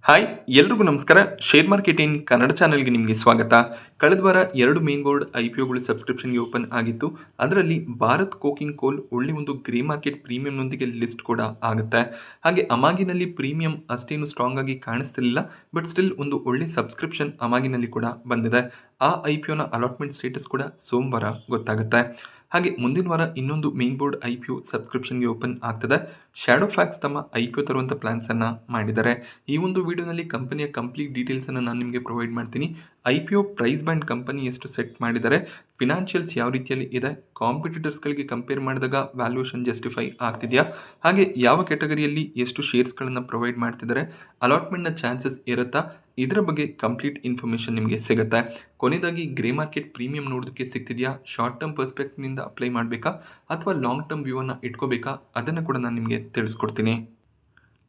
Hi ಎಲ್ರಿಗೂ ನಮಸ್ಕಾರ. Share market in Kannada ಚಾನೆಲ್ಗೆ ನಿಮಗೆ ಸ್ವಾಗತ. ಕಳೆದ ವಾರ 2 ಮೇನ್ ಬೋರ್ಡ್ IPOಗಳು ಸಬ್ಸ್ಕ್ರಿಪ್ಷನ್ಗೆ ಓಪನ್ ಆಗಿತ್ತು. ಅದರಲ್ಲಿ ಭಾರತ್ ಕೋಕಿಂಗ್ ಕೋಲ್ ಒಳ್ಳೆ ಒಂದು ಗ್ರೇ ಮಾರ್ಕೆಟ್ ಪ್ರೀಮಿಯಂನೊಂದಿಗೆ ಲಿಸ್ಟ್ ಕೂಡ ಆಗುತ್ತೆ. ಹಾಗೆ ಅಮಾಗಿನಲ್ಲಿ ಪ್ರೀಮಿಯಂ ಅಷ್ಟೇನು ಸ್ಟ್ರಾಂಗ್ ಆಗಿ ಕಾಣಿಸ್ತಿರ್ಲಿಲ್ಲ, ಬಟ್ ಸ್ಟಿಲ್ ಒಂದು ಒಳ್ಳೆ ಸಬ್ಸ್ಕ್ರಿಪ್ಷನ್ ಅಮಾಗಿನಲ್ಲಿ ಕೂಡ ಬಂದಿದೆ. ಆ IPOನ ಅಲಾಟ್ಮೆಂಟ್ ಸ್ಟೇಟಸ್ ಕೂಡ ಸೋಮವಾರ ಗೊತ್ತಾಗುತ್ತೆ. ಹಾಗೆ ಮುಂದಿನ ವಾರ ಇನ್ನೊಂದು ಮೇನ್ ಬೋರ್ಡ್ IPO ಸಬ್ಸ್ಕ್ರಿಪ್ಷನ್ಗೆ ಓಪನ್ ಆಗ್ತದೆ. ಶ್ಯಾಡೋ ಫ್ಯಾಕ್ಸ್ ತಮ್ಮ IPO ತರುವಂಥ ಪ್ಲಾನ್ಸನ್ನು ಮಾಡಿದ್ದಾರೆ. ಈ ಒಂದು ವಿಡಿಯೋನಲ್ಲಿ ಕಂಪನಿಯ ಕಂಪ್ಲೀಟ್ ಡೀಟೇಲ್ಸನ್ನು ನಾನು ನಿಮಗೆ ಪ್ರೊವೈಡ್ ಮಾಡ್ತೀನಿ. IPO ಪ್ರೈಸ್ ಬ್ಯಾಂಡ್ ಕಂಪನಿ ಎಷ್ಟು ಸೆಟ್ ಮಾಡಿದ್ದಾರೆ, ಫಿನಾನ್ಷಿಯಲ್ಸ್ ಯಾವ ರೀತಿಯಲ್ಲಿ ಇದೆ, ಕಾಂಪಿಟೇಟರ್ಸ್ಗಳಿಗೆ ಕಂಪೇರ್ ಮಾಡಿದಾಗ ವ್ಯಾಲ್ಯೂಯೇಷನ್ ಜಸ್ಟಿಫೈ ಆಗ್ತಿದೆಯಾ, ಹಾಗೆ ಯಾವ ಕ್ಯಾಟಗರಿಯಲ್ಲಿ ಎಷ್ಟು ಶೇರ್ಸ್ಗಳನ್ನು ಪ್ರೊವೈಡ್ ಮಾಡ್ತಿದ್ದಾರೆ, ಅಲಾಟ್ಮೆಂಟ್ನ ಚಾನ್ಸಸ್ ಇರುತ್ತಾ, ಇದರ ಬಗ್ಗೆ ಕಂಪ್ಲೀಟ್ ಇನ್ಫಾರ್ಮೇಷನ್ ನಿಮಗೆ ಸಿಗುತ್ತೆ. ಕೊನೆಯದಾಗಿ ಗ್ರೇ ಮಾರ್ಕೆಟ್ ಪ್ರೀಮಿಯಂ ನೋಡೋದಕ್ಕೆ ಸಿಗ್ತಿದೆಯಾ, ಶಾರ್ಟ್ ಟರ್ಮ್ ಪರ್ಸ್ಪೆಕ್ಟಿವ್ನಿಂದ ಅಪ್ಲೈ ಮಾಡಬೇಕಾ ಅಥವಾ ಲಾಂಗ್ ಟರ್ಮ್ ವ್ಯೂವನ್ನು ಇಟ್ಕೋಬೇಕಾ, ಅದನ್ನು ಕೂಡ ನಾನು ನಿಮಗೆ ತಿಳಿಸ್ಕೊಡ್ತೀನಿ.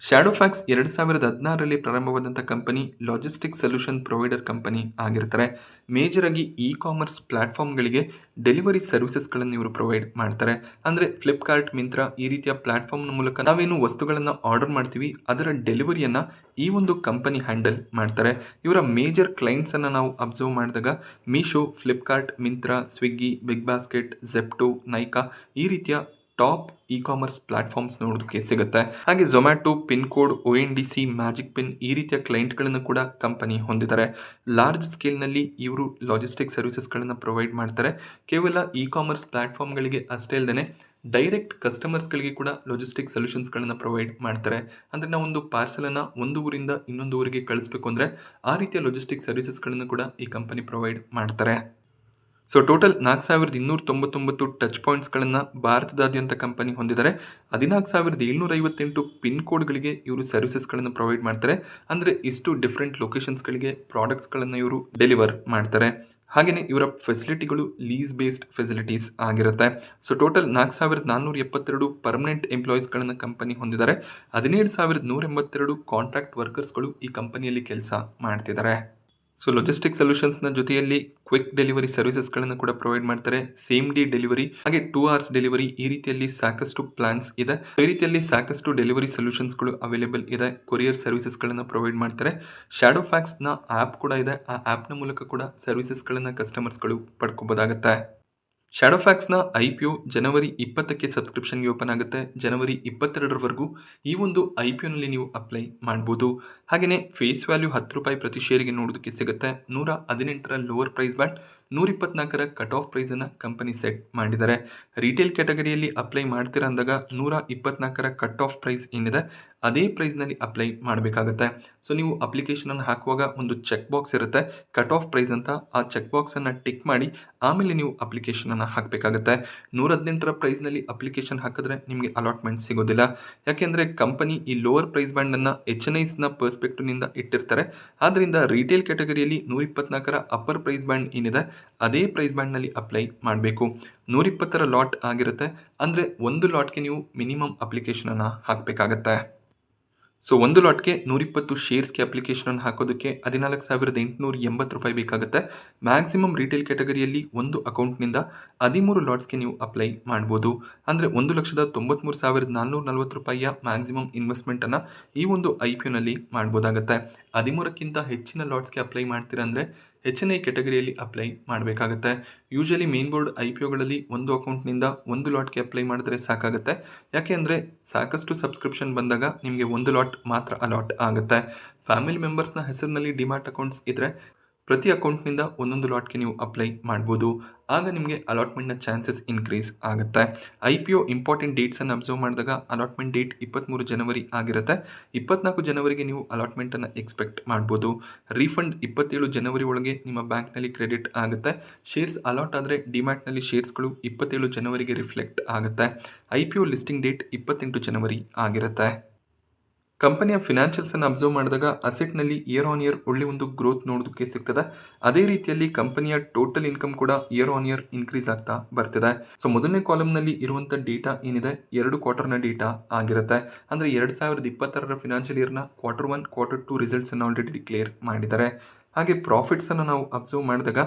ಶ್ಯಾಡೋ ಫ್ಯಾಕ್ಸ್ 2016ರಲ್ಲಿ ಪ್ರಾರಂಭವಾದಂಥ company logistic solution provider company ಆಗಿರ್ತಾರೆ. ಮೇಜರ್ ಆಗಿ ಕಾಮರ್ಸ್ ಪ್ಲಾಟ್ಫಾರ್ಮ್ಗಳಿಗೆ ಡೆಲಿವರಿ ಸರ್ವಿಸಸ್ಗಳನ್ನು ಇವರು ಪ್ರೊವೈಡ್ ಮಾಡ್ತಾರೆ. ಅಂದರೆ ಫ್ಲಿಪ್ಕಾರ್ಟ್, ಮಿಂತ್ರಾ ಈ ರೀತಿಯ ಪ್ಲಾಟ್ಫಾರ್ಮ್ನ ಮೂಲಕ ನಾವೇನು ವಸ್ತುಗಳನ್ನು ಆರ್ಡರ್ ಮಾಡ್ತೀವಿ ಅದರ ಡೆಲಿವರಿಯನ್ನು ಈ ಒಂದು ಕಂಪನಿ ಹ್ಯಾಂಡಲ್ ಮಾಡ್ತಾರೆ. ಇವರ ಮೇಜರ್ ಕ್ಲೈಂಟ್ಸನ್ನು ನಾವು ಅಬ್ಸರ್ವ್ ಮಾಡಿದಾಗ ಮೀಶೋ, ಫ್ಲಿಪ್ಕಾರ್ಟ್, ಮಿಂತ್ರಾ, ಸ್ವಿಗ್ಗಿ, ಬಿಗ್ ಬಾಸ್ಕೆಟ್, ಝೆಪ್ಟೋ, ನೈಕಾ ಈ ರೀತಿಯ ಟಾಪ್ ಕಾಮರ್ಸ್ ಪ್ಲಾಟ್ಫಾರ್ಮ್ಸ್ ನೋಡೋದಕ್ಕೆ ಸಿಗುತ್ತೆ. ಹಾಗೆ Zomato, pin code, ONDC, magic pin ಈ ರೀತಿಯ ಕ್ಲೈಂಟ್ಗಳನ್ನು ಕೂಡ ಕಂಪನಿ ಹೊಂದಿದ್ದಾರೆ. ಲಾರ್ಜ್ ಸ್ಕೇಲ್ನಲ್ಲಿ ಇವರು ಲಾಜಿಸ್ಟಿಕ್ ಸರ್ವಿಸಸ್ಗಳನ್ನು ಪ್ರೊವೈಡ್ ಮಾಡ್ತಾರೆ. ಕೇವಲ ಕಾಮರ್ಸ್ ಪ್ಲಾಟ್ಫಾರ್ಮ್ಗಳಿಗೆ ಅಷ್ಟೇ ಅಲ್ಲದೆ ಡೈರೆಕ್ಟ್ ಕಸ್ಟಮರ್ಸ್ಗಳಿಗೆ ಕೂಡ ಲಾಜಿಸ್ಟಿಕ್ ಸೊಲ್ಯೂಷನ್ಸ್ಗಳನ್ನು ಪ್ರೊವೈಡ್ ಮಾಡ್ತಾರೆ. ಅಂದರೆ ನಾವು ಒಂದು ಪಾರ್ಸಲನ್ನು ಒಂದು ಊರಿಂದ ಇನ್ನೊಂದು ಊರಿಗೆ ಕಳಿಸ್ಬೇಕು ಅಂದರೆ ಆ ರೀತಿಯ ಲಾಜಿಸ್ಟಿಕ್ ಸರ್ವಿಸಸ್ಗಳನ್ನು ಕೂಡ ಈ ಕಂಪನಿ ಪ್ರೊವೈಡ್ ಮಾಡ್ತಾರೆ. ಸೊ ಟೋಟಲ್ 4299 ಟಚ್ ಪಾಯಿಂಟ್ಸ್ಗಳನ್ನು ಭಾರತದಾದ್ಯಂತ ಕಂಪನಿ ಹೊಂದಿದ್ದಾರೆ. 14758 ಪಿನ್ ಕೋಡ್ಗಳಿಗೆ ಇವರು ಸರ್ವಿಸಸ್ಗಳನ್ನು ಪ್ರೊವೈಡ್ ಮಾಡ್ತಾರೆ. ಅಂದರೆ ಇಷ್ಟು ಡಿಫ್ರೆಂಟ್ ಲೊಕೇಶನ್ಸ್ಗಳಿಗೆ ಪ್ರಾಡಕ್ಟ್ಸ್ಗಳನ್ನು ಇವರು ಡೆಲಿವರ್ ಮಾಡ್ತಾರೆ. ಹಾಗೆಯೇ ಇವರ ಫೆಸಿಲಿಟಿಗಳು ಲೀಸ್ ಬೇಸ್ಡ್ ಫೆಸಿಲಿಟೀಸ್ ಆಗಿರುತ್ತೆ. ಸೊ ಟೋಟಲ್ 4472 ಪರ್ಮನೆಂಟ್ ಎಂಪ್ಲಾಯೀಸ್ಗಳನ್ನು ಕಂಪನಿ ಹೊಂದಿದ್ದಾರೆ. 17182 ಕಾಂಟ್ರಾಕ್ಟ್ ವರ್ಕರ್ಸ್ಗಳು ಈ ಕಂಪನಿಯಲ್ಲಿ ಕೆಲಸ ಮಾಡ್ತಿದ್ದಾರೆ. ಸೊ ಲಾಜಿಸ್ಟಿಕ್ ಸೊಲ್ಯೂಷನ್ಸ್ನ ಜೊತೆಯಲ್ಲಿ ಕ್ವಿಕ್ ಡೆಲಿವರಿ ಸರ್ವಿಸಸ್ಗಳನ್ನು ಕೂಡ ಪ್ರೊವೈಡ್ ಮಾಡ್ತಾರೆ. ಸೇಮ್ ಡೇ ಡೆಲಿವರಿ ಹಾಗೆ 2 hours ಡೆಲಿವರಿ ಈ ರೀತಿಯಲ್ಲಿ ಸಾಕಷ್ಟು ಪ್ಲಾನ್ಸ್ ಇದೆ. ಈ ರೀತಿಯಲ್ಲಿ ಸಾಕಷ್ಟು ಡೆಲಿವರಿ ಸೊಲ್ಯೂಷನ್ಸ್ಗಳು ಅವೈಲೇಬಲ್ ಇದೆ. ಕೊರಿಯರ್ ಸರ್ವಿಸಸ್ಗಳನ್ನು ಪ್ರೊವೈಡ್ ಮಾಡ್ತಾರೆ. ಶ್ಯಾಡೋ ಫ್ಯಾಕ್ಸ್ನ ಆ್ಯಪ್ ಕೂಡ ಇದೆ. ಆ ಆ್ಯಪ್ನ ಮೂಲಕ ಕೂಡ ಸರ್ವಿಸಸ್ಗಳನ್ನು ಕಸ್ಟಮರ್ಸ್ಗಳು ಪಡ್ಕೋಬೋದಾಗುತ್ತೆ. ಶ್ಯಾಡೋ ಫ್ಯಾಕ್ಸ್ನ IPO ಜನವರಿ 20ಕ್ಕೆ ಸಬ್ಸ್ಕ್ರಿಪ್ಷನ್ಗೆ ಓಪನ್ ಆಗುತ್ತೆ. ಜನವರಿ 22ರವರೆಗೂ ಈ ಒಂದು IPOನಲ್ಲಿ ನೀವು ಅಪ್ಲೈ ಮಾಡ್ಬೋದು. ಹಾಗೆಯೇ ಫೇಸ್ ವ್ಯಾಲ್ಯೂ ₹10 ಪ್ರತಿ ಶೇರಿಗೆ ನೋಡೋದಕ್ಕೆ ಸಿಗುತ್ತೆ. 118ರ ಲೋವರ್ ಪ್ರೈಸ್ ಬ್ಯಾಂಡ್, 124ರ ಕಟ್ ಆಫ್ ಪ್ರೈಸನ್ನು ಕಂಪನಿ ಸೆಟ್ ಮಾಡಿದ್ದಾರೆ. ರಿಟೇಲ್ ಕ್ಯಾಟಗರಿಯಲ್ಲಿ ಅಪ್ಲೈ ಮಾಡ್ತೀರಾ ಅಂದಾಗ 124ರ ಕಟ್ ಆಫ್ ಪ್ರೈಸ್ ಏನಿದೆ ಅದೇ ಪ್ರೈಸ್ನಲ್ಲಿ ಅಪ್ಲೈ ಮಾಡಬೇಕಾಗುತ್ತೆ. ಸೊ ನೀವು ಅಪ್ಲಿಕೇಶನನ್ನು ಹಾಕುವಾಗ ಒಂದು ಚೆಕ್ ಬಾಕ್ಸ್ ಇರುತ್ತೆ ಕಟ್ ಆಫ್ ಪ್ರೈಸ್ ಅಂತ. ಆ ಚೆಕ್ ಬಾಕ್ಸನ್ನು ಟಿಕ್ ಮಾಡಿ ಆಮೇಲೆ ನೀವು ಅಪ್ಲಿಕೇಶನನ್ನು ಹಾಕಬೇಕಾಗುತ್ತೆ. 118ರ ಪ್ರೈಸ್ನಲ್ಲಿ ಅಪ್ಲಿಕೇಶನ್ ಹಾಕಿದ್ರೆ ನಿಮಗೆ ಅಲಾಟ್ಮೆಂಟ್ ಸಿಗೋದಿಲ್ಲ. ಯಾಕೆಂದರೆ ಕಂಪನಿ ಈ ಲೋವರ್ ಪ್ರೈಸ್ ಬ್ಯಾಂಡನ್ನು HNIಸ್ನ ಪರ್ಸ್ಪೆಕ್ಟಿವ್ನಿಂದ ಇಟ್ಟಿರ್ತಾರೆ. ಆದ್ದರಿಂದ ರಿಟೇಲ್ ಕ್ಯಾಟಗರಿಯಲ್ಲಿ 124ರ ಅಪ್ಪರ್ ಪ್ರೈಸ್ ಬ್ಯಾಂಡ್ ಏನಿದೆ ಅದೇ ಪ್ರೈಸ್ ಬ್ಯಾಂಡ್ನಲ್ಲಿ ಅಪ್ಲೈ ಮಾಡಬೇಕು. 120ರ ಲಾಟ್ ಆಗಿರುತ್ತೆ. ಅಂದರೆ ಒಂದು ಲಾಟ್ಗೆ ನೀವು ಮಿನಿಮಮ್ ಅಪ್ಲಿಕೇಶನನ್ನು ಹಾಕಬೇಕಾಗತ್ತೆ. ಸೊ ಒಂದು ಲಾಟ್ಗೆ 120 ಶೇರ್ಸ್ಗೆ ಅಪ್ಲಿಕೇಶನನ್ನು ಹಾಕೋದಕ್ಕೆ ₹14,880 ಬೇಕಾಗುತ್ತೆ. ಮ್ಯಾಕ್ಸಿಮಮ್ ರಿಟೇಲ್ ಕ್ಯಾಟಗರಿಯಲ್ಲಿ ಒಂದು ಅಕೌಂಟ್ನಿಂದ 13 ಲಾಟ್ಸ್ಗೆ ನೀವು ಅಪ್ಲೈ ಮಾಡ್ಬೋದು. ಅಂದರೆ ₹1,93,440 ಮ್ಯಾಕ್ಸಿಮಮ್ ಇನ್ವೆಸ್ಟ್ಮೆಂಟನ್ನು ಈ ಒಂದು IPOನಲ್ಲಿ ಮಾಡ್ಬೋದಾಗುತ್ತೆ. 13ಕ್ಕಿಂತ ಹೆಚ್ಚಿನ ಲಾಟ್ಸ್ಗೆ ಅಪ್ಲೈ ಮಾಡ್ತೀರಾ ಅಂದರೆ HNI ಕ್ಯಾಟಗರಿಯಲ್ಲಿ ಅಪ್ಲೈ ಮಾಡಬೇಕಾಗುತ್ತೆ. ಯೂಶಲಿ ಮೇನ್ ಬೋರ್ಡ್ IPOಗಳಲ್ಲಿ ಒಂದು ಅಕೌಂಟ್ನಿಂದ ಒಂದು ಲಾಟ್ಗೆ ಅಪ್ಲೈ ಮಾಡಿದ್ರೆ ಸಾಕಾಗುತ್ತೆ. ಯಾಕೆ ಅಂದರೆ ಸಾಕಷ್ಟು ಸಬ್ಸ್ಕ್ರಿಪ್ಷನ್ ಬಂದಾಗ ನಿಮಗೆ ಒಂದು ಲಾಟ್ ಮಾತ್ರ ಅಲಾಟ್ ಆಗುತ್ತೆ. ಫ್ಯಾಮಿಲಿ ಮೆಂಬರ್ಸ್ನ ಹೆಸರಿನಲ್ಲಿ ಡಿಮ್ಯಾಟ್ ಅಕೌಂಟ್ಸ್ ಇದ್ದರೆ ಪ್ರತಿ ಅಕೌಂಟ್ನಿಂದ ಒಂದೊಂದು ಲಾಟ್ಗೆ ನೀವು ಅಪ್ಲೈ ಮಾಡ್ಬೋದು. ಆಗ ನಿಮಗೆ ಅಲಾಟ್ಮೆಂಟ್ನ ಚಾನ್ಸಸ್ ಇನ್ಕ್ರೀಸ್ ಆಗುತ್ತೆ. IPO ಇಂಪಾರ್ಟೆಂಟ್ ಡೇಟ್ಸನ್ನು ಅಬ್ಸರ್ವ್ ಮಾಡಿದಾಗ ಅಲಾಟ್ಮೆಂಟ್ ಡೇಟ್ 23 ಜನವರಿ ಆಗಿರುತ್ತೆ. 24 ಜನವರಿಗೆ ನೀವು ಅಲಾಟ್ಮೆಂಟನ್ನು ಎಕ್ಸ್ಪೆಕ್ಟ್ ಮಾಡ್ಬೋದು. ರೀಫಂಡ್ 27 ಜನವರಿ ಒಳಗೆ ನಿಮ್ಮ ಬ್ಯಾಂಕ್ನಲ್ಲಿ ಕ್ರೆಡಿಟ್ ಆಗುತ್ತೆ. ಶೇರ್ಸ್ ಅಲಾಟ್ ಆದರೆ ಡಿಮ್ಯಾಟ್ನಲ್ಲಿ ಶೇರ್ಸ್ಗಳು 27 ಜನವರಿಗೆ ರಿಫ್ಲೆಕ್ಟ್ ಆಗುತ್ತೆ. IPO ಲಿಸ್ಟಿಂಗ್ ಡೇಟ್ 28 ಜನವರಿ ಆಗಿರುತ್ತೆ. ಕಂಪನಿಯ ಫಿನಾನ್ಷಿಯಲ್ಸನ್ನು ಅಬ್ಸರ್ವ್ ಮಾಡಿದಾಗ ಅಸೆಟ್ನಲ್ಲಿ ಇಯರ್ ಆನ್ ಇಯರ್ ಒಳ್ಳೆ ಒಂದು ಗ್ರೋತ್ ನೋಡೋದಕ್ಕೆ ಸಿಗ್ತದೆ. ಅದೇ ರೀತಿಯಲ್ಲಿ ಕಂಪನಿಯ ಟೋಟಲ್ ಇನ್ಕಮ್ ಕೂಡ ಇಯರ್ ಆನ್ ಇಯರ್ ಇನ್ಕ್ರೀಸ್ ಆಗ್ತಾ ಬರ್ತಿದೆ. ಸೊ ಮೊದಲನೇ ಕಾಲಮ್ನಲ್ಲಿ ಇರುವಂಥ ಡೇಟಾ ಏನಿದೆ 2 ಕ್ವಾರ್ಟರ್ನ ಡೇಟಾ ಆಗಿರುತ್ತೆ. ಅಂದರೆ 2026ರ ಫಿನಾನ್ಷಿಯಲ್ ಇಯರ್ನ Q1, Q2 ರಿಸಲ್ಟ್ಸನ್ನು ಆಲ್ರೆಡಿ ಡಿಕ್ಲೇರ್ ಮಾಡಿದ್ದಾರೆ. ಹಾಗೆ ಪ್ರಾಫಿಟ್ಸನ್ನು ನಾವು ಅಬ್ಸರ್ವ್ ಮಾಡಿದಾಗ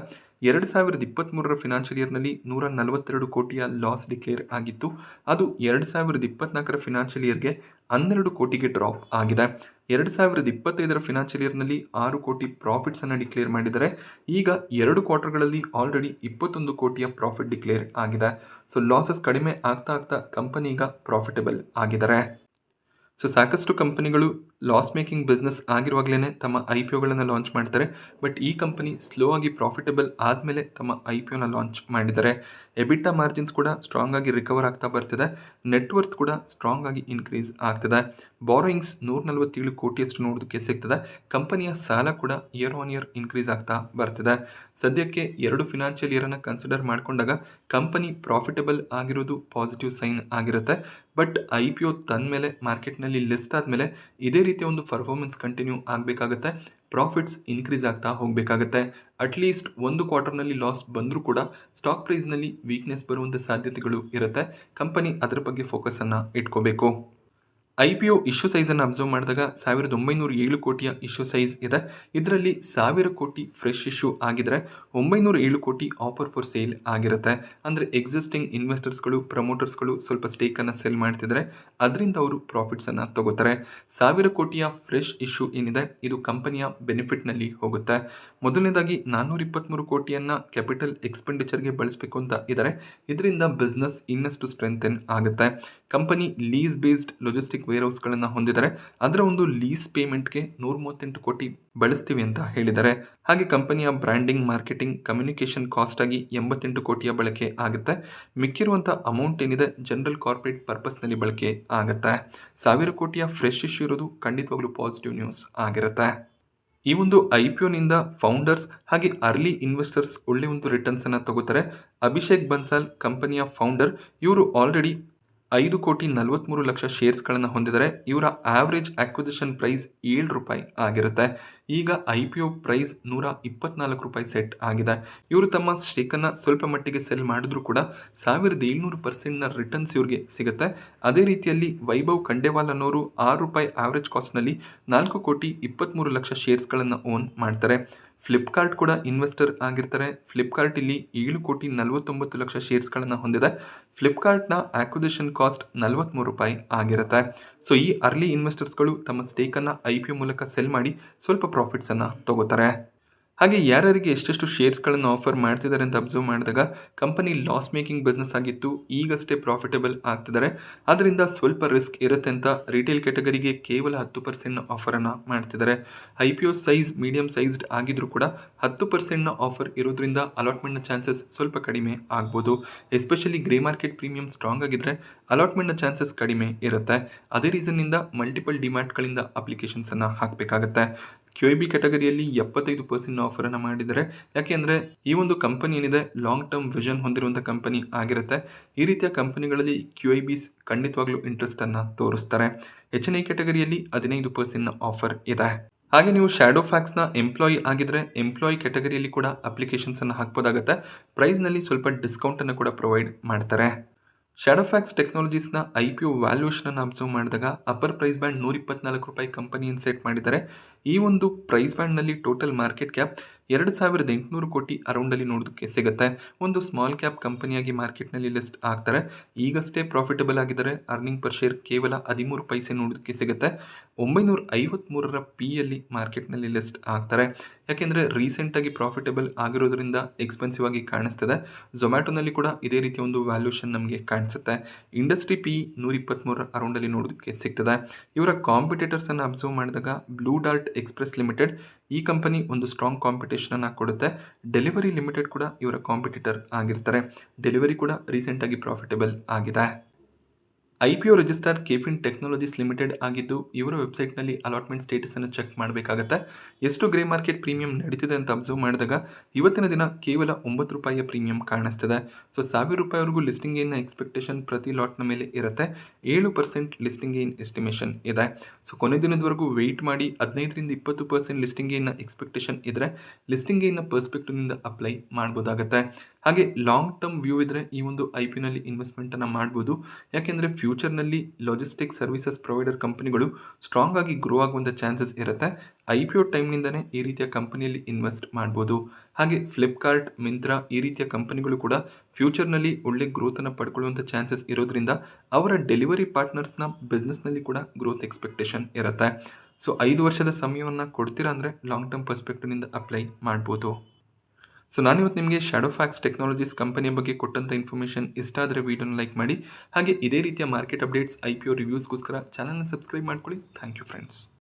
2023ರ ಫಿನಾನ್ಷಿಯಲ್ ಇಯರ್ನಲ್ಲಿ 142 ಕೋಟಿಯ ಲಾಸ್ ಡಿಕ್ಲೇರ್ ಆಗಿತ್ತು. ಅದು 2024ರ ಫಿನಾನ್ಷಿಯಲ್ ಇಯರ್ಗೆ 12 ಕೋಟಿಗೆ ಡ್ರಾಪ್ ಆಗಿದೆ. 2025ರ ಫಿನಾನ್ಷಿಯಲ್ ಇಯರ್ನಲ್ಲಿ 6 ಕೋಟಿ ಪ್ರಾಫಿಟ್ಸನ್ನು ಡಿಕ್ಲೇರ್ ಮಾಡಿದರೆ ಈಗ 2 ಕ್ವಾರ್ಟರ್ಗಳಲ್ಲಿ ಆಲ್ರೆಡಿ 21 ಕೋಟಿಯ ಪ್ರಾಫಿಟ್ ಡಿಕ್ಲೇರ್ ಆಗಿದೆ. ಸೊ ಲಾಸಸ್ ಕಡಿಮೆ ಆಗ್ತಾ ಆಗ್ತಾ ಕಂಪನಿ ಈಗ ಪ್ರಾಫಿಟಬಲ್ ಆಗಿದ್ದಾರೆ. ಸೊ ಸಾಕಷ್ಟು ಕಂಪನಿಗಳು ಲಾಸ್ ಮೇಕಿಂಗ್ ಬಿಸ್ನೆಸ್ ಆಗಿರುವಾಗಲೇ ತಮ್ಮ IPOಗಳನ್ನು ಲಾಂಚ್ ಮಾಡ್ತಾರೆ. ಬಟ್ ಈ ಕಂಪನಿ ಸ್ಲೋ ಆಗಿ ಪ್ರಾಫಿಟಬಲ್ ಆದಮೇಲೆ ತಮ್ಮ IPOನ ಲಾಂಚ್ ಮಾಡಿದ್ದಾರೆ. ಎಬಿಟಾ ಮಾರ್ಜಿನ್ಸ್ ಕೂಡ ಸ್ಟ್ರಾಂಗ್ ಆಗಿ ರಿಕವರ್ ಆಗ್ತಾ ಬರ್ತಿದೆ. ನೆಟ್ವರ್ತ್ ಕೂಡ ಸ್ಟ್ರಾಂಗ್ ಆಗಿ ಇನ್ಕ್ರೀಸ್ ಆಗ್ತಿದೆ. ಬಾರೋಯಿಂಗ್ಸ್ 147 ಕೋಟಿಯಷ್ಟು ನೋಡೋದಕ್ಕೆ ಸಿಗ್ತದೆ. ಕಂಪನಿಯ ಸಾಲ ಕೂಡ ಇಯರ್ ಆನ್ ಇಯರ್ ಇನ್ಕ್ರೀಸ್ ಆಗ್ತಾ ಬರ್ತಿದೆ. ಸದ್ಯಕ್ಕೆ 2 ಫಿನಾನ್ಷಿಯಲ್ ಇಯರನ್ನು ಕನ್ಸಿಡರ್ ಮಾಡಿಕೊಂಡಾಗ ಕಂಪನಿ ಪ್ರಾಫಿಟಬಲ್ ಆಗಿರೋದು ಪಾಸಿಟಿವ್ ಸೈನ್ ಆಗಿರುತ್ತೆ. ಬಟ್ IPO ತಂದ ಮೇಲೆ ಮಾರ್ಕೆಟ್ನಲ್ಲಿ ಲಿಸ್ಟ್ ಆದಮೇಲೆ ಇದೇ ರೀತಿಯ ಒಂದು ಪರ್ಫಾರ್ಮೆನ್ಸ್ ಕಂಟಿನ್ಯೂ ಆಗಬೇಕಾಗತ್ತೆ. ಪ್ರಾಫಿಟ್ಸ್ ಇನ್ಕ್ರೀಸ್ ಆಗ್ತಾ ಹೋಗಬೇಕಾಗತ್ತೆ. ಅಟ್ಲೀಸ್ಟ್ ಒಂದು ಕ್ವಾರ್ಟರ್ನಲ್ಲಿ ಲಾಸ್ ಬಂದರೂ ಕೂಡ ಸ್ಟಾಕ್ ಪ್ರೈಸ್ನಲ್ಲಿ ವೀಕ್ನೆಸ್ ಬರುವಂಥ ಸಾಧ್ಯತೆಗಳು ಇರುತ್ತೆ. ಕಂಪನಿ ಅದರ ಬಗ್ಗೆ ಫೋಕಸನ್ನು ಇಟ್ಕೋಬೇಕು. IPO ಇಶ್ಯೂ ಸೈಜನ್ನು ಅಬ್ಸರ್ವ್ ಮಾಡಿದಾಗ 1907 ಕೋಟಿಯ ಇಶ್ಯೂ ಸೈಜ್ ಇದೆ. ಇದರಲ್ಲಿ 1000 ಕೋಟಿ ಫ್ರೆಶ್ ಇಶ್ಯೂ ಆಗಿದ್ರೆ 907 ಕೋಟಿ ಆಫರ್ ಫಾರ್ ಸೇಲ್ ಆಗಿರುತ್ತೆ. ಅಂದರೆ ಎಕ್ಸಿಸ್ಟಿಂಗ್ ಇನ್ವೆಸ್ಟರ್ಸ್ಗಳು ಪ್ರಮೋಟರ್ಸ್ಗಳು ಸ್ವಲ್ಪ ಸ್ಟೇಕನ್ನು ಸೆಲ್ ಮಾಡ್ತಿದ್ರೆ ಅದರಿಂದ ಅವರು ಪ್ರಾಫಿಟ್ಸನ್ನು ತಗೋತಾರೆ. 1000 ಕೋಟಿಯ ಫ್ರೆಶ್ ಇಶ್ಯೂ ಏನಿದೆ ಇದು ಕಂಪನಿಯ ಬೆನಿಫಿಟ್ನಲ್ಲಿ ಹೋಗುತ್ತೆ. ಮೊದಲನೇದಾಗಿ 423 ಕೋಟಿಯನ್ನು ಕ್ಯಾಪಿಟಲ್ ಎಕ್ಸ್ಪೆಂಡಿಚರ್ಗೆ ಬಳಸಬೇಕು ಅಂತ ಇದ್ದಾರೆ. ಇದರಿಂದ ಬಿಸ್ನೆಸ್ ಇನ್ನಷ್ಟು ಸ್ಟ್ರೆಂಥೆನ್ ಆಗುತ್ತೆ. ಕಂಪನಿ ಲೀಸ್ ಬೇಸ್ಡ್ ಲಾಜಿಸ್ಟಿಕ್ ವೇರ್ಹೌಸ್ಗಳನ್ನು ಹೊಂದಿದ್ದಾರೆ. ಅದರ ಒಂದು ಲೀಸ್ ಪೇಮೆಂಟ್ಗೆ 138 ಕೋಟಿ ಬಳಸ್ತೀವಿ ಅಂತ ಹೇಳಿದ್ದಾರೆ. ಹಾಗೆ ಕಂಪನಿಯ ಬ್ರ್ಯಾಂಡಿಂಗ್ ಮಾರ್ಕೆಟಿಂಗ್ ಕಮ್ಯುನಿಕೇಷನ್ ಕಾಸ್ಟ್ ಆಗಿ 88 ಕೋಟಿಯ ಬಳಕೆ ಆಗುತ್ತೆ. ಮಿಕ್ಕಿರುವಂಥ ಅಮೌಂಟ್ ಏನಿದೆ ಜನರಲ್ ಕಾರ್ಪೊರೇಟ್ ಪರ್ಪಸ್ನಲ್ಲಿ ಬಳಕೆ ಆಗುತ್ತೆ. 1000 ಕೋಟಿಯ ಫ್ರೆಶ್ ಇಶ್ಯೂ ಇರೋದು ಖಂಡಿತವಾಗ್ಲೂ ಪಾಸಿಟಿವ್ ನ್ಯೂಸ್ ಆಗಿರುತ್ತೆ. ಈ ಒಂದು IPOನಿಂದ ಫೌಂಡರ್ಸ್ ಹಾಗೆ ಅರ್ಲಿ ಇನ್ವೆಸ್ಟರ್ಸ್ ಒಳ್ಳೆ ಒಂದು ರಿಟರ್ನ್ಸನ್ನು ತಗೋತಾರೆ. ಅಭಿಷೇಕ್ ಬನ್ಸಾಲ್ ಕಂಪನಿಯ ಫೌಂಡರ್. ಇವರು ಆಲ್ರೆಡಿ 5 ಕೋಟಿ 43 ಲಕ್ಷ ಶೇರ್ಸ್ಗಳನ್ನು ಹೊಂದಿದ್ದಾರೆ. ಇವರ ಆವ್ರೇಜ್ ಅಕ್ವಿಸಿಷನ್ ಪ್ರೈಸ್ ₹7 ಆಗಿರುತ್ತೆ. ಈಗ IPO ಪ್ರೈಸ್ ₹124 ಸೆಟ್ ಆಗಿದೆ. ಇವರು ತಮ್ಮ ಸ್ಟೇಕನ್ನು ಸ್ವಲ್ಪ ಮಟ್ಟಿಗೆ ಸೆಲ್ ಮಾಡಿದ್ರು ಕೂಡ 1700% ರಿಟರ್ನ್ಸ್ ಇವ್ರಿಗೆ ಸಿಗುತ್ತೆ. ಅದೇ ರೀತಿಯಲ್ಲಿ ವೈಭವ್ ಖಂಡೇವಾಲ್ ಅನ್ನೋರು ₹6 ಆವ್ರೇಜ್ ಕಾಸ್ಟ್ನಲ್ಲಿ 4 ಕೋಟಿ 23 ಲಕ್ಷ ಶೇರ್ಸ್ಗಳನ್ನು ಓನ್ ಮಾಡ್ತಾರೆ. ಫ್ಲಿಪ್ಕಾರ್ಟ್ ಕೂಡ ಇನ್ವೆಸ್ಟರ್ ಆಗಿರ್ತಾರೆ. ಫ್ಲಿಪ್ಕಾರ್ಟ್ ಇಲ್ಲಿ 7 ಕೋಟಿ 49 ಲಕ್ಷ ಶೇರ್ಸ್ಗಳನ್ನು ಹೊಂದಿದೆ. ಫ್ಲಿಪ್ಕಾರ್ಟ್ನ ಆಕ್ವಿಸಿಷನ್ ಕಾಸ್ಟ್ ₹43 ಆಗಿರುತ್ತೆ. ಸೊ ಈ ಅರ್ಲಿ ಇನ್ವೆಸ್ಟರ್ಸ್ಗಳು ತಮ್ಮ ಸ್ಟೇಕನ್ನು IPO ಮೂಲಕ ಸೆಲ್ ಮಾಡಿ ಸ್ವಲ್ಪ ಪ್ರಾಫಿಟ್ಸನ್ನು ತಗೋತಾರೆ. ಹಾಗೆ ಯಾರ್ಯಾರಿಗೆ ಎಷ್ಟೆಷ್ಟು ಶೇರ್ಸ್ಗಳನ್ನು ಆಫರ್ ಮಾಡ್ತಿದ್ದಾರೆ ಅಂತ ಅಬ್ಸರ್ವ್ ಮಾಡಿದಾಗ ಕಂಪನಿ ಲಾಸ್ ಮೇಕಿಂಗ್ ಬಿಸ್ನೆಸ್ ಆಗಿತ್ತು, ಈಗಷ್ಟೇ ಪ್ರಾಫಿಟಬಲ್ ಆಗ್ತಿದ್ದಾರೆ. ಅದರಿಂದ ಸ್ವಲ್ಪ ರಿಸ್ಕ್ ಇರುತ್ತೆ ಅಂತ ರಿಟೇಲ್ ಕ್ಯಾಟಗರಿಗೆ ಕೇವಲ 10% ಆಫರನ್ನು ಮಾಡ್ತಿದ್ದಾರೆ. IPO ಸೈಜ್ ಮೀಡಿಯಂ ಸೈಜ್ಡ್ ಆಗಿದ್ರು ಕೂಡ 10% ಆಫರ್ ಇರೋದ್ರಿಂದ ಅಲಾಟ್ಮೆಂಟ್ನ ಚಾನ್ಸಸ್ ಸ್ವಲ್ಪ ಕಡಿಮೆ ಆಗ್ಬೋದು. Especially grey market premium strong ಆಗಿದ್ರೆ ಅಲಾಟ್ಮೆಂಟ್ನ ಚಾನ್ಸಸ್ ಕಡಿಮೆ ಇರುತ್ತೆ. ಅದೇ ರೀಸನ್ನಿಂದ ಮಲ್ಟಿಪಲ್ ಡಿಮ್ಯಾಟ್ಗಳಿಂದ ಅಪ್ಲಿಕೇಶನ್ಸನ್ನು ಹಾಕಬೇಕಾಗತ್ತೆ. QIB ಕ್ಯಾಟಗರಿಯಲ್ಲಿ 75% ಆಫರನ್ನು ಮಾಡಿದ್ದಾರೆ. ಯಾಕೆಂದರೆ ಈ ಒಂದು ಕಂಪನಿ ಏನಿದೆ ಲಾಂಗ್ ಟರ್ಮ್ ವಿಷನ್ ಹೊಂದಿರುವಂಥ ಕಂಪನಿ ಆಗಿರುತ್ತೆ. ಈ ರೀತಿಯ ಕಂಪನಿಗಳಲ್ಲಿ QIBs ಖಂಡಿತವಾಗ್ಲೂ ಇಂಟ್ರೆಸ್ಟನ್ನು ತೋರಿಸ್ತಾರೆ. HNI ಕ್ಯಾಟಗರಿಯಲ್ಲಿ 15% ಆಫರ್ ಇದೆ. ಹಾಗೆ ನೀವು ಶ್ಯಾಡೋ ಫ್ಯಾಕ್ಸ್ನ ಎಂಪ್ಲಾಯಿ ಆಗಿದ್ರೆ ಎಂಪ್ಲಾಯಿ ಕ್ಯಾಟಗರಿಯಲ್ಲಿ ಕೂಡ ಅಪ್ಲಿಕೇಶನ್ಸನ್ನು ಹಾಕ್ಬೋದಾಗುತ್ತೆ. ಪ್ರೈಸ್ನಲ್ಲಿ ಸ್ವಲ್ಪ ಡಿಸ್ಕೌಂಟನ್ನು ಕೂಡ ಪ್ರೊವೈಡ್ ಮಾಡ್ತಾರೆ. ಶ್ಯಾಡೋ ಫ್ಯಾಕ್ಸ್ ಟೆಕ್ನಾಲಜೀಸ್ನ IPO ವ್ಯಾಲ್ಯೂಷನನ್ನು ಅಬ್ಸರ್ವ್ ಮಾಡಿದಾಗ ಅಪ್ಪರ್ ಪ್ರೈಸ್ ಬ್ಯಾಂಡ್ ₹124 ಕಂಪನಿಯನ್ನು ಸೆಟ್ ಮಾಡಿದ್ದಾರೆ. ಈ ಒಂದು ಪ್ರೈಸ್ ಬ್ಯಾಂಡ್ನಲ್ಲಿ ಟೋಟಲ್ ಮಾರ್ಕೆಟ್ ಕ್ಯಾಪ್ 2800 ಕೋಟಿ ಅರೌಂಡಲ್ಲಿ ನೋಡೋದಕ್ಕೆ ಸಿಗುತ್ತೆ. ಒಂದು ಸ್ಮಾಲ್ ಕ್ಯಾಪ್ ಕಂಪನಿಯಾಗಿ ಮಾರ್ಕೆಟ್ನಲ್ಲಿ ಲಿಸ್ಟ್ ಆಗ್ತಾರೆ. ಈಗಷ್ಟೇ ಪ್ರಾಫಿಟಬಲ್ ಆಗಿದ್ದಾರೆ. ಅರ್ನಿಂಗ್ ಪರ್ ಶೇರ್ ಕೇವಲ 13 ಪೈಸೆ ನೋಡೋದಕ್ಕೆ ಸಿಗುತ್ತೆ. 953ರ P/ಯಲ್ಲಿ ಮಾರ್ಕೆಟ್ನಲ್ಲಿ ಲಿಸ್ಟ್ ಆಗ್ತಾರೆ. ಯಾಕೆಂದರೆ ರೀಸೆಂಟಾಗಿ ಪ್ರಾಫಿಟಬಲ್ ಆಗಿರೋದ್ರಿಂದ ಎಕ್ಸ್ಪೆನ್ಸಿವ್ ಆಗಿ ಕಾಣಿಸ್ತಿದೆ. ಝೊಮ್ಯಾಟೊನಲ್ಲಿ ಕೂಡ ಇದೇ ರೀತಿಯ ಒಂದು ವ್ಯಾಲ್ಯೂಷನ್ ನಮಗೆ ಕಾಣಿಸುತ್ತೆ. ಇಂಡಸ್ಟ್ರಿ PE 123 ಅರೌಂಡಲ್ಲಿ ನೋಡೋದಕ್ಕೆ ಸಿಗ್ತದೆ. ಇವರ ಕಾಂಪಿಟೇಟರ್ಸನ್ನು ಅಬ್ಸರ್ವ್ ಮಾಡಿದಾಗ ಬ್ಲೂ ಡಾರ್ಟ್ ಎಕ್ಸ್ಪ್ರೆಸ್ ಲಿಮಿಟೆಡ್ ಈ ಕಂಪನಿ ಒಂದು ಸ್ಟ್ರಾಂಗ್ ಕಾಂಪಿಟೇಷನನ್ನು ಕೊಡುತ್ತೆ. ಡೆಲಿವರಿ ಲಿಮಿಟೆಡ್ ಕೂಡ ಇವರ ಕಾಂಪಿಟೇಟರ್ ಆಗಿರ್ತಾರೆ. ಡೆಲಿವರಿ ಕೂಡ ರೀಸೆಂಟಾಗಿ ಪ್ರಾಫಿಟಬಲ್ ಆಗಿದೆ. IPO register caffeine technologies limited ಆಗಿದ್ದು ಇವರ ವೆಬ್ಸೈಟ್ನಲ್ಲಿ ಅಲಾಟ್ಮೆಂಟ್ ಸ್ಟೇಟಸನ್ನು ಚೆಕ್ ಮಾಡಬೇಕಾಗತ್ತೆ. ಎಷ್ಟು ಗ್ರೇ ಮಾರ್ಕೆಟ್ ಪ್ರೀಮಿಯಂ ನಡೀತಿದೆ ಅಂತ ಅಬ್ಸರ್ವ್ ಮಾಡಿದಾಗ ಇವತ್ತಿನ ದಿನ ಕೇವಲ ₹9 ಪ್ರೀಮಿಯಂ ಕಾಣಿಸ್ತಿದೆ. ಸೊ ₹1000ವರೆಗೂ ಲಿಸ್ಟಿಂಗ್ ಗೇನ್ನ ಎಕ್ಸ್ಪೆಕ್ಟೇಷನ್ ಪ್ರತಿ ಲಾಟ್ನ ಮೇಲೆ ಇರುತ್ತೆ. 7% ಲಿಸ್ಟಿಂಗ್ ಗೇನ್ ಎಸ್ಟಿಮೇಷನ್ ಇದೆ. ಸೊ ಕೊನೆ ದಿನದವರೆಗೂ ವೆಯ್ಟ್ ಮಾಡಿ 15ರಿಂದ 20% ಲಿಸ್ಟಿಂಗ್ ಗೇನ್ನ ಎಕ್ಸ್ಪೆಕ್ಟೇಷನ್ ಇದ್ದರೆ ಲಿಸ್ಟಿಂಗ್ ಗೇನ್ನ ಪರ್ಸ್ಪೆಕ್ಟಿವ್ನಿಂದ ಅಪ್ಲೈ ಮಾಡ್ಬೋದಾಗುತ್ತೆ. ಹಾಗೆ ಲಾಂಗ್ ಟರ್ಮ್ ವ್ಯೂ ಇದ್ದರೆ ಈ ಒಂದು ಐ ಪಿ ನಲ್ಲಿ ಇನ್ವೆಸ್ಟ್ಮೆಂಟನ್ನು ಮಾಡ್ಬೋದು. ಯಾಕೆಂದರೆ ಫ್ಯೂಚರ್ನಲ್ಲಿ ಲಾಜಿಸ್ಟಿಕ್ ಸರ್ವಿಸಸ್ ಪ್ರೊವೈಡರ್ ಕಂಪನಿಗಳು ಸ್ಟ್ರಾಂಗ್ ಆಗಿ ಗ್ರೋ ಆಗುವಂಥ ಚಾನ್ಸಸ್ ಇರುತ್ತೆ. ಐ ಪಿ ಒ ಟೈಮ್ನಿಂದನೇ ಈ ರೀತಿಯ ಕಂಪನಿಯಲ್ಲಿ ಇನ್ವೆಸ್ಟ್ ಮಾಡ್ಬೋದು. ಹಾಗೆ ಫ್ಲಿಪ್ಕಾರ್ಟ್, ಮಿಂತ್ರಾ ಈ ರೀತಿಯ ಕಂಪನಿಗಳು ಕೂಡ ಫ್ಯೂಚರ್ನಲ್ಲಿ ಒಳ್ಳೆ ಗ್ರೋತನ್ನು ಪಡ್ಕೊಳ್ಳುವಂಥ ಚಾನ್ಸಸ್ ಇರೋದ್ರಿಂದ ಅವರ ಡೆಲಿವರಿ ಪಾರ್ಟ್ನರ್ಸ್ನ ಬಿಸ್ನೆಸ್ನಲ್ಲಿ ಕೂಡ ಗ್ರೋತ್ ಎಕ್ಸ್ಪೆಕ್ಟೇಷನ್ ಇರುತ್ತೆ. ಸೊ 5 ವರ್ಷದ ಸಮಯವನ್ನು ಕೊಡ್ತೀರಾ ಅಂದರೆ ಲಾಂಗ್ ಟರ್ಮ್ ಪರ್ಸ್ಪೆಕ್ಟಿವ್ನಿಂದ ಅಪ್ಲೈ ಮಾಡ್ಬೋದು. ಸೊ ನಾನಿವತ್ತು ನಿಮಗೆ ಶಾಡೋ ಫ್ಯಾಕ್ಸ್ ಟೆಕ್ನಾಲಜೀಸ್ ಕಂಪನಿಯ ಬಗ್ಗೆ ಕೊಟ್ಟಂಥ ಇನ್ಫಾರ್ಮೇಷನ್ ಇಷ್ಟ ಆದರೆ ವಿಡಿಯೋನ ಲೈಕ್ ಮಾಡಿ. ಹಾಗೆ ಇದೇ ರೀತಿಯ market updates, I P O ರಿವ್ಯೂಸ್ಗೋಸ್ಕರ ಚಾನಲ್ನ ಸಬ್ಸ್ಕ್ರೈಬ್ ಮಾಡ್ಕೊಳ್ಳಿ. Thank you friends.